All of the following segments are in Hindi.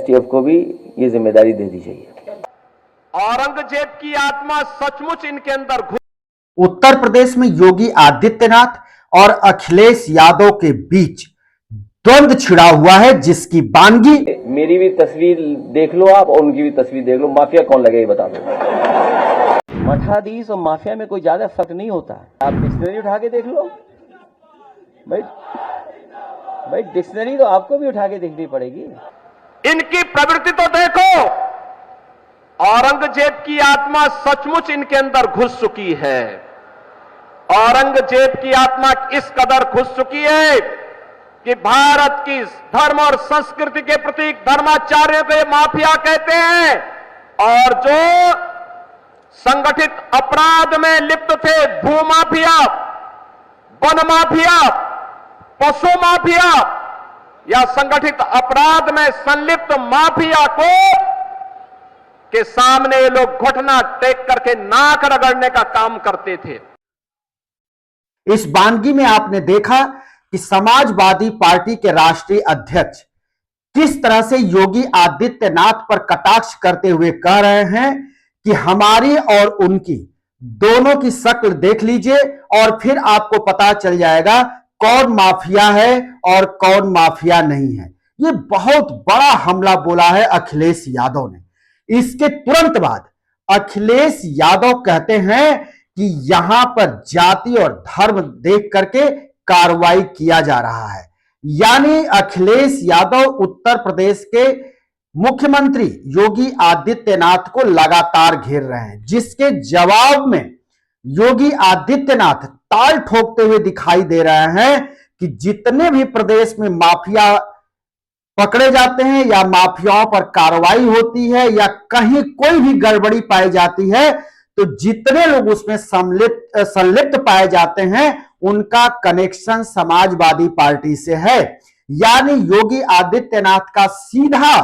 एसटीएफ को भी ये जिम्मेदारी दे दी जाइए। औरंगजेब की आत्मा सचमुच इनके अंदर घुस। उत्तर प्रदेश में योगी आदित्यनाथ और अखिलेश यादव के बीच द्वंद्व छिड़ा हुआ है, जिसकी बानगी मेरी भी तस्वीर देख लो आप और उनकी भी तस्वीर देख लो, माफिया कौन लगे ये बता दो। मठाधीश और माफिया में कोई ज्यादा फर्क नहीं होता। आप डिक्शनरी उठा के देख लो भाई डिक्शनरी तो आपको भी उठा के देखनी पड़ेगी। इनकी प्रवृत्ति तो देखो, औरंगजेब की आत्मा सचमुच इनके अंदर घुस चुकी है। औरंगजेब की आत्मा इस कदर घुस चुकी है कि भारत की धर्म और संस्कृति के प्रतीक धर्माचार्यों को ये माफिया कहते हैं, और जो संगठित अपराध में लिप्त थे, भूमाफिया, वन माफिया, पशु माफिया या संगठित अपराध में संलिप्त माफिया को के सामने ये लोग घुटना टेक करके नाक रगड़ने का काम करते थे। इस बानगी में आपने देखा कि समाजवादी पार्टी के राष्ट्रीय अध्यक्ष किस तरह से योगी आदित्यनाथ पर कटाक्ष करते हुए कह रहे हैं कि हमारी और उनकी दोनों की शक्ल देख लीजिए और फिर आपको पता चल जाएगा कौन माफिया है और कौन माफिया नहीं है। ये बहुत बड़ा हमला बोला है अखिलेश यादव ने। इसके तुरंत बाद अखिलेश यादव कहते हैं कि यहां पर जाति और धर्म देख करके कार्रवाई किया जा रहा है। यानी अखिलेश यादव उत्तर प्रदेश के मुख्यमंत्री योगी आदित्यनाथ को लगातार घेर रहे हैं, जिसके जवाब में योगी आदित्यनाथ ताल ठोकते हुए दिखाई दे रहे हैं कि जितने भी प्रदेश में माफिया पकड़े जाते हैं या माफियाओं पर कार्रवाई होती है या कहीं कोई भी गड़बड़ी पाई जाती है, तो जितने लोग उसमें संलिप्त पाए जाते हैं उनका कनेक्शन समाजवादी पार्टी से है। यानी योगी आदित्यनाथ का सीधा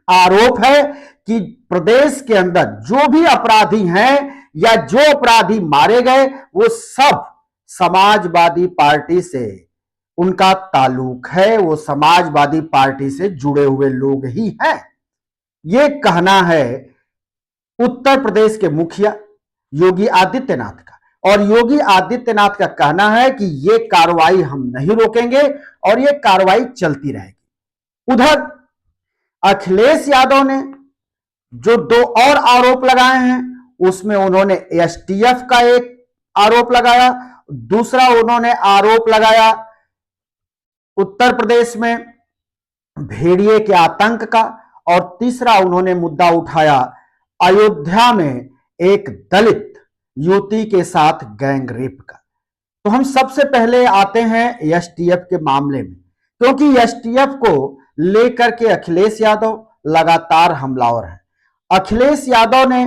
आरोप है कि प्रदेश के अंदर जो भी अपराधी हैं या जो अपराधी मारे गए वो सब समाजवादी पार्टी से उनका ताल्लुक है, वो समाजवादी पार्टी से जुड़े हुए लोग ही हैं। ये कहना है उत्तर प्रदेश के मुखिया योगी आदित्यनाथ का, और योगी आदित्यनाथ का कहना है कि ये कार्रवाई हम नहीं रोकेंगे और ये कार्रवाई चलती रहेगी। उधर अखिलेश यादव ने जो दो और आरोप लगाए हैं उसमें उन्होंने एसटीएफ का एक आरोप लगाया, दूसरा उन्होंने आरोप लगाया उत्तर प्रदेश में भेड़िए के आतंक का, और तीसरा उन्होंने मुद्दा उठाया अयोध्या में एक दलित युवती के साथ गैंग रेप का। तो हम सबसे पहले आते हैं एसटीएफ के मामले में, क्योंकि एसटीएफ को लेकर के अखिलेश यादव लगातार हमलावर हैं। अखिलेश यादव ने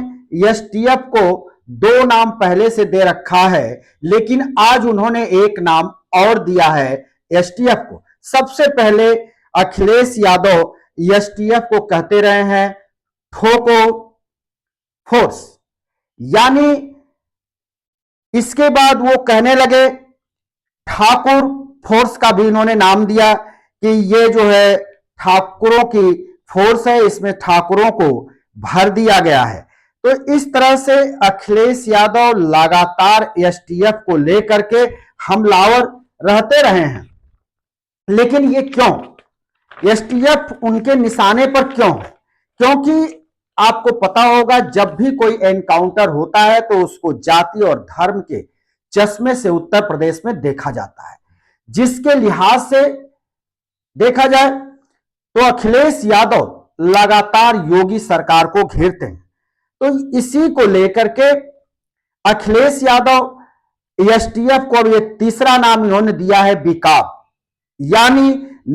एसटीएफ को दो नाम पहले से दे रखा है, लेकिन आज उन्होंने एक नाम और दिया है एसटीएफ को। सबसे पहले अखिलेश यादव एसटीएफ को कहते रहे हैं ठोको फोर्स, यानी इसके बाद वो कहने लगे ठाकुर फोर्स का भी इन्होंने नाम दिया कि ये जो है ठाकुरों की फोर्स है, इसमें ठाकुरों को भर दिया गया है। तो इस तरह से अखिलेश यादव लगातार एसटीएफ को लेकर के हमलावर रहते रहे हैं। लेकिन ये क्यों, एसटीएफ उनके निशाने पर क्यों है? क्योंकि आपको पता होगा जब भी कोई एनकाउंटर होता है तो उसको जाति और धर्म के चश्मे से उत्तर प्रदेश में देखा जाता है। जिसके लिहाज से देखा जाए तो अखिलेश यादव लगातार योगी सरकार को घेरते हैं। तो इसी को लेकर के अखिलेश यादव एसटीएफ को ये तीसरा नाम इन्होंने दिया है बिकाब, यानी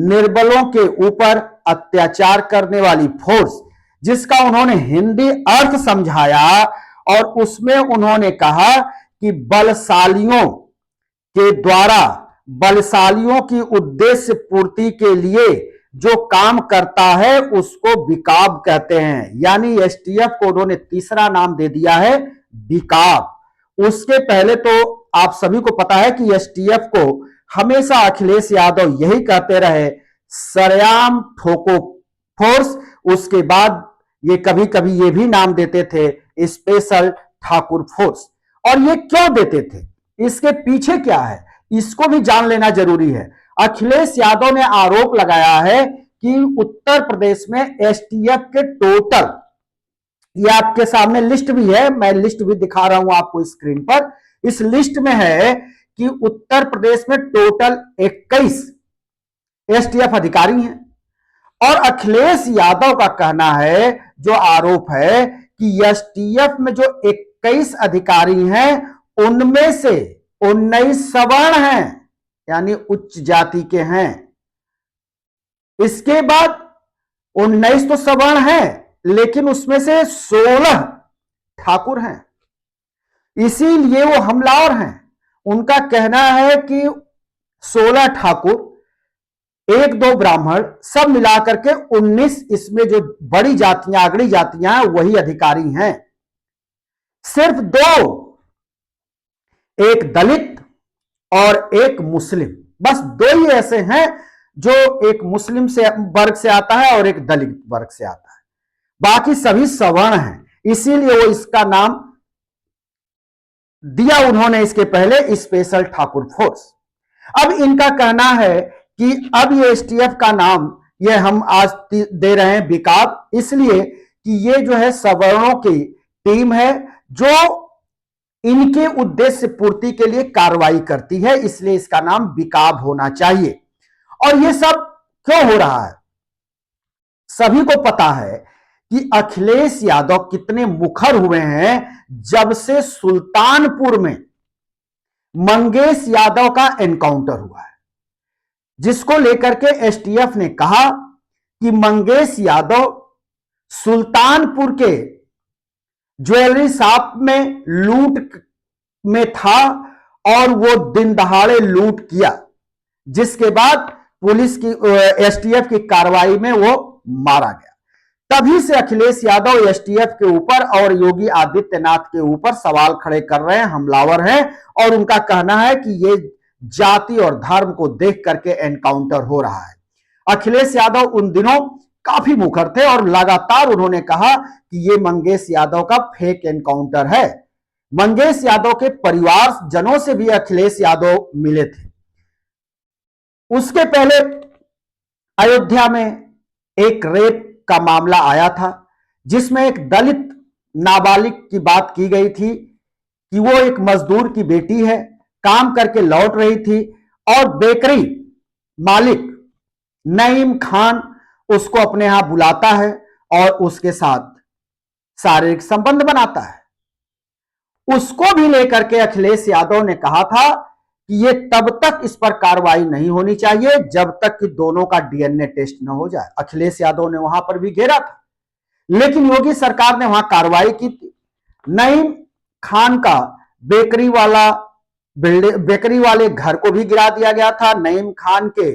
निर्बलों के ऊपर अत्याचार करने वाली फोर्स, जिसका उन्होंने हिंदी अर्थ समझाया और उसमें उन्होंने कहा कि बलशालियों के द्वारा बलशालियों की उद्देश्य पूर्ति के लिए जो काम करता है उसको बिकाब कहते हैं। यानी एसटीएफ को उन्होंने तीसरा नाम दे दिया है बिकाब। उसके पहले तो आप सभी को पता है कि एसटीएफ को हमेशा अखिलेश यादव यही कहते रहे सरेआम ठोको फोर्स, उसके बाद ये कभी कभी ये भी नाम देते थे स्पेशल ठाकुर फोर्स। और ये क्यों देते थे, इसके पीछे क्या है, इसको भी जान लेना जरूरी है। अखिलेश यादव ने आरोप लगाया है कि उत्तर प्रदेश में एसटीएफ के टोटल, ये आपके सामने लिस्ट भी है, मैं लिस्ट भी दिखा रहा हूं आपको स्क्रीन पर। इस लिस्ट में है कि उत्तर प्रदेश में टोटल 21 एसटीएफ अधिकारी हैं। और अखिलेश यादव का कहना है, जो आरोप है, कि एसटीएफ में जो 21 अधिकारी हैं उनमें से 19 सवर्ण हैं, यानी उच्च जाति के हैं। इसके बाद 19 तो सवर्ण हैं, लेकिन उसमें से 16 ठाकुर हैं, इसीलिए वो हमलावर हैं। उनका कहना है कि 16 ठाकुर, 1-2 ब्राह्मण, सब मिलाकर के 19, इसमें जो बड़ी जातियां, अगड़ी जातियां, वही अधिकारी हैं। सिर्फ 2, एक दलित और एक मुस्लिम, बस 2 ही ऐसे हैं जो एक मुस्लिम से वर्ग से आता है और एक दलित वर्ग से आता है, बाकी सभी सवर्ण हैं। इसीलिए वो इसका नाम दिया उन्होंने इसके पहले स्पेशल ठाकुर फोर्स। अब इनका कहना है कि अब ये एसटीएफ का नाम ये हम आज दे रहे हैं बिकाब, इसलिए कि ये जो है सवर्णों की टीम है जो इनके उद्देश्य पूर्ति के लिए कार्रवाई करती है, इसलिए इसका नाम बिकाब होना चाहिए। और ये सब क्यों हो रहा है, सभी को पता है कि अखिलेश यादव कितने मुखर हुए हैं जब से सुल्तानपुर में मंगेश यादव का एनकाउंटर हुआ है, जिसको लेकर के एसटीएफ ने कहा कि मंगेश यादव सुल्तानपुर के ज्वेलरी शॉप में लूट में था और वो दिन दहाड़े लूट किया, जिसके बाद पुलिस की एसटीएफ की कार्रवाई में वो मारा गया। तभी से अखिलेश यादव एसटीएफ के ऊपर और योगी आदित्यनाथ के ऊपर सवाल खड़े कर रहे हैं, हमलावर हैं। और उनका कहना है कि ये जाति और धर्म को देख करके एनकाउंटर हो रहा है। अखिलेश यादव उन दिनों काफी मुखर थे और लगातार उन्होंने कहा कि ये मंगेश यादव का फेक एनकाउंटर है। मंगेश यादव के परिवार जनों से भी अखिलेश यादव मिले थे। उसके पहले अयोध्या में एक रेप का मामला आया था, जिसमें एक दलित नाबालिग की बात की गई थी कि वो एक मजदूर की बेटी है, काम करके लौट रही थी और बेकरी मालिक नईम खान उसको अपने यहां बुलाता है और उसके साथ शारीरिक संबंध बनाता है। उसको भी लेकर के अखिलेश यादव ने कहा था कि ये तब तक इस पर कार्रवाई नहीं होनी चाहिए जब तक कि दोनों का डीएनए टेस्ट न हो जाए। अखिलेश यादव ने वहां पर भी घेरा था, लेकिन योगी सरकार ने वहां कार्रवाई की थी। नईम खान का बेकरी वाले घर को भी गिरा दिया गया था, नईम खान के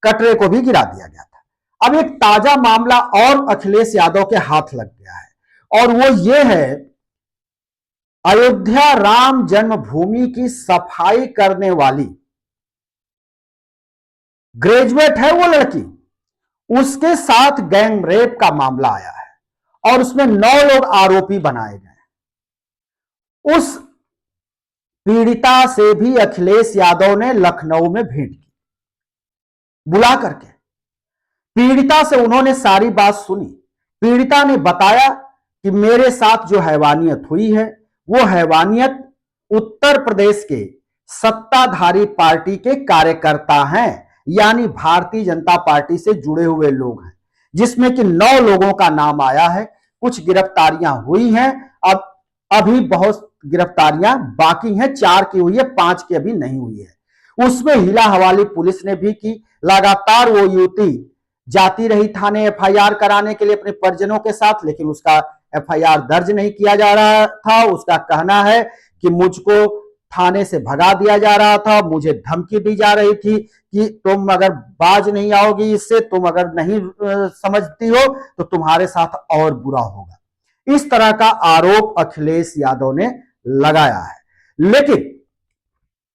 कटरे को भी गिरा दिया गया था। अब एक ताजा मामला और अखिलेश यादव के हाथ लग गया है और वो ये है, अयोध्या राम जन्मभूमि की सफाई करने वाली ग्रेजुएट है वो लड़की, उसके साथ गैंग रेप का मामला आया है और उसमें 9 लोग आरोपी बनाए गए। उस पीड़िता से भी अखिलेश यादव ने लखनऊ में भेंट की, बुला करके पीड़िता से उन्होंने सारी बात सुनी। पीड़िता ने बताया कि मेरे साथ जो हैवानियत हुई है वो हैवानियत उत्तर प्रदेश के सत्ताधारी पार्टी के कार्यकर्ता हैं, यानी भारतीय जनता पार्टी से जुड़े हुए लोग हैं, जिसमें कि 9 लोगों का नाम आया है। कुछ गिरफ्तारियां हुई हैं, अब अभी बहुत गिरफ्तारियां बाकी हैं, 4 की हुई है, 5 की अभी नहीं हुई है। उसमें हिला हवाली पुलिस ने भी की। लगातार वो युवती जाती रही थाने एफआईआर कराने के लिए अपने परिजनों के साथ, लेकिन उसका एफआईआर दर्ज नहीं किया जा रहा था। उसका कहना है कि मुझको थाने से भगा दिया जा रहा था, मुझे धमकी दी जा रही थी कि तुम अगर बाज नहीं आओगी इससे, तुम अगर नहीं समझती हो तो तुम्हारे साथ और बुरा होगा। इस तरह का आरोप अखिलेश यादव ने लगाया है। लेकिन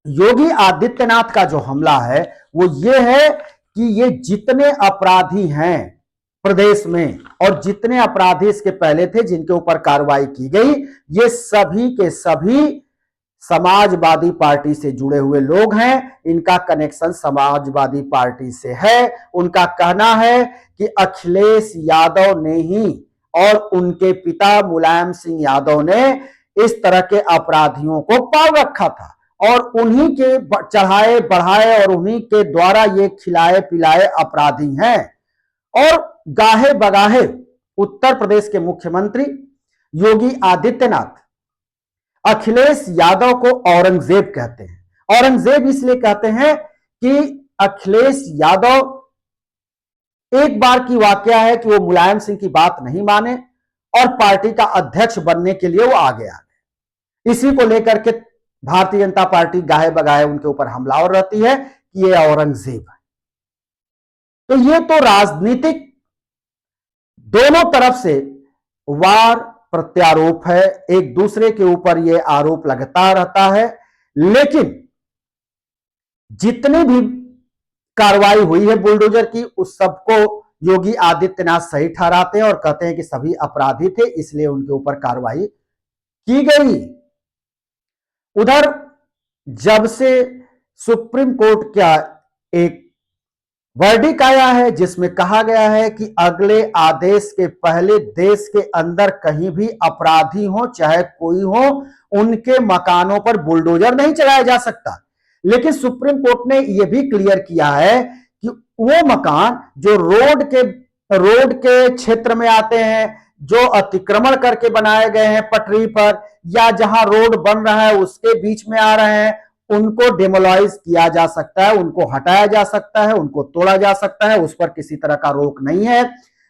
योगी आदित्यनाथ का जो हमला है वो ये है कि ये जितने अपराधी हैं प्रदेश में, और जितने अपराधी इसके पहले थे जिनके ऊपर कार्रवाई की गई, ये सभी के सभी समाजवादी पार्टी से जुड़े हुए लोग हैं। इनका कनेक्शन समाजवादी पार्टी से है। उनका कहना है कि अखिलेश यादव ने ही और उनके पिता मुलायम सिंह यादव ने इस तरह के अपराधियों को पाल रखा था और उन्हीं के चढ़ाए बढ़ाए और उन्हीं के द्वारा ये खिलाए पिलाए अपराधी हैं। और गाहे बगाहे उत्तर प्रदेश के मुख्यमंत्री योगी आदित्यनाथ अखिलेश यादव को औरंगजेब कहते हैं। औरंगजेब इसलिए कहते हैं कि अखिलेश यादव, एक बार की वाकया है कि वो मुलायम सिंह की बात नहीं माने और पार्टी का अध्यक्ष बनने के लिए वो आगे आ गए। इसी को लेकर के भारतीय जनता पार्टी गाहे बगाहे उनके ऊपर हमलावर रहती है कि ये औरंगजेब है। तो ये तो राजनीतिक दोनों तरफ से वार प्रत्यारोप है, एक दूसरे के ऊपर ये आरोप लगता रहता है। लेकिन जितनी भी कार्रवाई हुई है बुलडोजर की, उस सबको योगी आदित्यनाथ सही ठहराते हैं और कहते हैं कि सभी अपराधी थे, इसलिए उनके ऊपर कार्रवाई की गई। उधर जब से सुप्रीम कोर्ट का एक वर्डिक्ट आया है जिसमें कहा गया है कि अगले आदेश के पहले देश के अंदर कहीं भी अपराधी हो चाहे कोई हो, उनके मकानों पर बुलडोजर नहीं चलाया जा सकता। लेकिन सुप्रीम कोर्ट ने यह भी क्लियर किया है कि वो मकान जो रोड के क्षेत्र में आते हैं, जो अतिक्रमण करके बनाए गए हैं पटरी पर या जहां रोड बन रहा है उसके बीच में आ रहे हैं, उनको डेमोलाइज किया जा सकता है, उनको हटाया जा सकता है, उनको तोड़ा जा सकता है, उस पर किसी तरह का रोक नहीं है।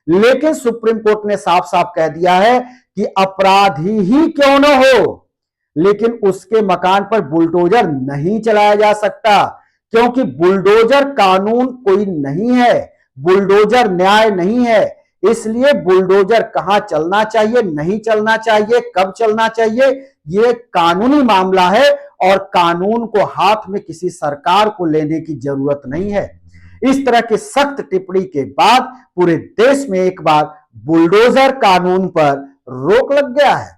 लेकिन सुप्रीम कोर्ट ने साफ साफ कह दिया है कि अपराधी ही क्यों न हो, लेकिन उसके मकान पर बुलडोजर नहीं चलाया जा सकता, क्योंकि बुलडोजर कानून कोई नहीं है, बुलडोजर न्याय नहीं है। इसलिए बुलडोजर कहां चलना चाहिए, नहीं चलना चाहिए, कब चलना चाहिए, यह कानूनी मामला है और कानून को हाथ में किसी सरकार को लेने की जरूरत नहीं है। इस तरह की सख्त टिप्पणी के बाद पूरे देश में एक बार बुलडोजर कानून पर रोक लग गया है।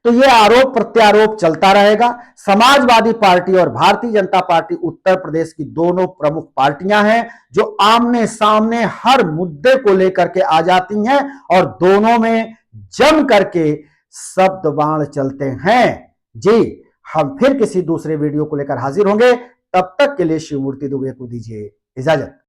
तो यह आरोप प्रत्यारोप चलता रहेगा। समाजवादी पार्टी और भारतीय जनता पार्टी उत्तर प्रदेश की दोनों प्रमुख पार्टियां हैं जो आमने सामने हर मुद्दे को लेकर के आ जाती हैं और दोनों में जम करके शब्द बाण चलते हैं। जी, हम फिर किसी दूसरे वीडियो को लेकर हाजिर होंगे। तब तक के लिए शिवमूर्ति दुबे को दीजिए इजाजत।